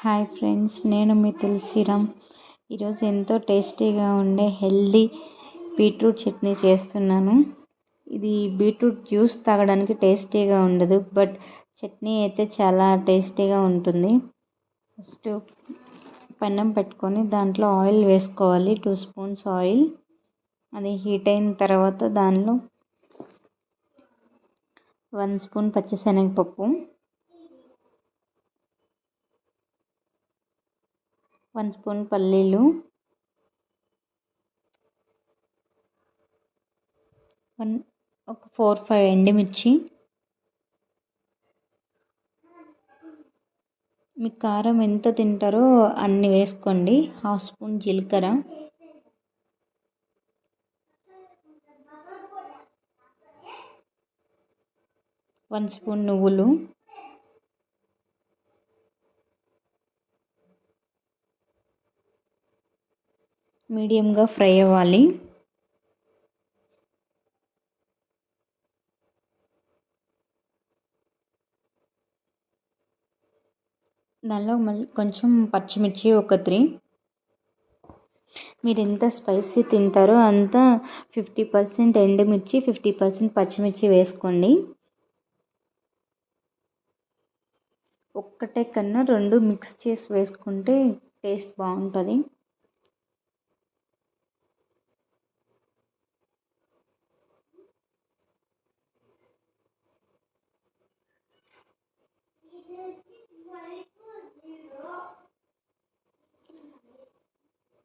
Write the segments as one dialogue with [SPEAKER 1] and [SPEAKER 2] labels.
[SPEAKER 1] Hi friends, నేను మీ తులసిరామ్. ఈరోజు ఎంతో టేస్టీగా ఉండే హెల్దీ బీట్రూట్ చట్నీ చేస్తున్నాను. ఇది బీట్రూట్ జ్యూస్ తాగడానికి టేస్టీగా ఉండదు, బట్ చట్నీ అయితే చాలా టేస్టీగా ఉంటుంది. ఫస్ట్ పెన్నం పెట్టుకొని దాంట్లో ఆయిల్ వేసుకోవాలి. 2 స్పూన్స్ ఆయిల్. అది హీట్ అయిన తర్వాత దానిలో 1 స్పూన్ పచ్చిశనగపప్పు, 1 స్పూన్ పల్లీలు, 4-5 ఎండుమిర్చి, మీ కారం ఎంత తింటారో అన్ని వేసుకోండి. 1/2 స్పూన్ జీలకర్ర, 1 స్పూన్ నువ్వులు, మీడియంగా ఫ్రై అవ్వాలి. దానిలో మళ్ళీ కొంచెం పచ్చిమిర్చి, ఒక 3. మీరు ఎంత స్పైసీ తింటారో అంత 50% ఎండుమిర్చి, 50% పచ్చిమిర్చి వేసుకోండి. ఒక్కటే కన్నా 2 మిక్స్ చేసి వేసుకుంటే టేస్ట్ బాగుంటుంది.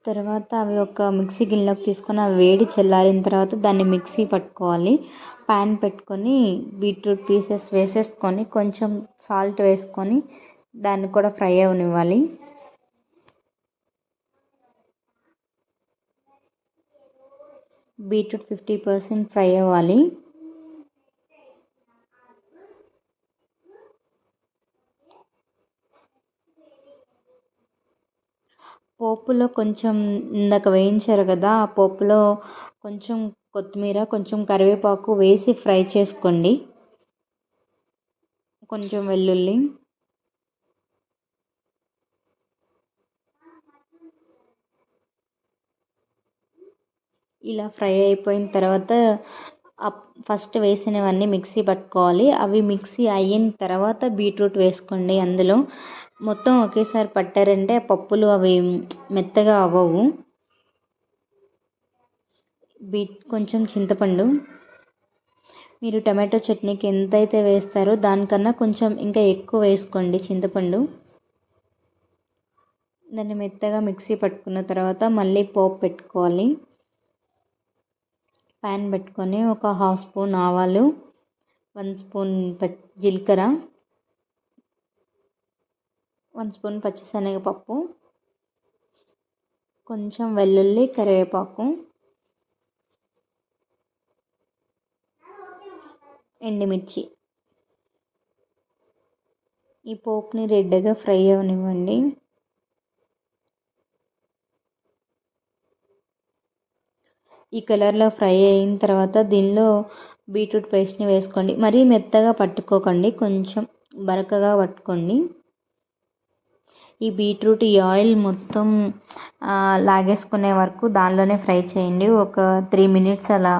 [SPEAKER 1] తర్వాత అవి ఒక మిక్సీ గిన్నెలోకి తీసుకొని అవి వేడి చల్లారిన తర్వాత దాన్ని మిక్సీ పట్టుకోవాలి. ప్యాన్ పెట్టుకొని బీట్రూట్ పీసెస్ వేసేసుకొని కొంచెం సాల్ట్ వేసుకొని దాన్ని కూడా ఫ్రై అవనివ్వాలి. బీట్రూట్ 50% ఫ్రై అవ్వాలి. పోపులో కొంచెం ఇందాక వేయించారు కదా, ఆ పోపులో కొంచెం కొత్తిమీర, కొంచెం కరివేపాకు వేసి ఫ్రై చేసుకోండి. కొంచెం వెల్లుల్లి, ఇలా ఫ్రై అయిపోయిన తర్వాత ఫస్ట్ వేసినవన్నీ మిక్సీ పట్టుకోవాలి. అవి మిక్సీ అయిన తర్వాత బీట్రూట్ వేసుకోండి. అందులో మొత్తం ఒకేసారి పట్టారంటే పప్పులు అవి మెత్తగా అవ్వవు. కొంచెం చింతపండు, మీరు టమాటో చట్నీకి ఎంతైతే వేస్తారో దానికన్నా కొంచెం ఇంకా ఎక్కువ వేసుకోండి చింతపండు. దాన్ని మెత్తగా మిక్సీ పట్టుకున్న తర్వాత మళ్ళీ పోపు పెట్టుకోవాలి. ప్యాన్ పెట్టుకొని ఒక 1/2 స్పూన్ ఆవాలు, 1 స్పూన్ జీలకర్ర, 1 స్పూన్ పచ్చిశనగపప్పు, కొంచెం వెల్లుల్లి, కరివేపాకు, ఎండుమిర్చి. ఈ పోపుని రెడ్గా ఫ్రై అవనివ్వండి. ఈ కలర్లో ఫ్రై అయిన తర్వాత దీనిలో బీట్రూట్ పేస్ట్ని వేసుకోండి. మరీ మెత్తగా పట్టుకోకండి, కొంచెం బరకగా పట్టుకోండి. ఈ బీట్రూట్ ఈ ఆయిల్ మొత్తం లాగేసుకునే వరకు దానిలోనే ఫ్రై చేయండి. ఒక 3 మినిట్స్ అలా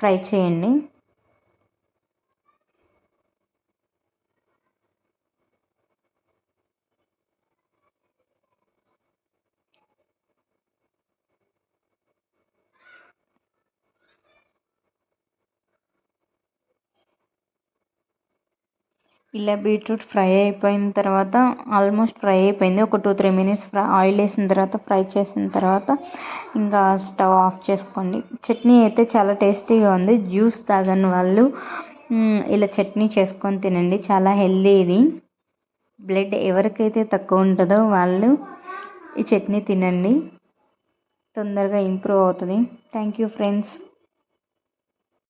[SPEAKER 1] ఫ్రై చేయండి. ఇలా బీట్రూట్ ఫ్రై అయిపోయిన తర్వాత ఆల్మోస్ట్ ఫ్రై అయిపోయింది. ఒక 2-3 మినిట్స్ ఆయిల్ వేసిన తర్వాత ఫ్రై చేసిన తర్వాత ఇంకా స్టవ్ ఆఫ్ చేసుకోండి. చట్నీ అయితే చాలా టేస్టీగా ఉంది. జ్యూస్ తాగని వాళ్ళు ఇలా చట్నీ చేసుకొని తినండి. చాలా హెల్దీ ఇది. బ్లడ్ ఎవరికైతే తక్కువ ఉంటుందో వాళ్ళు ఈ చట్నీ తినండి, తొందరగా ఇంప్రూవ్ అవుతుంది. Thank you friends.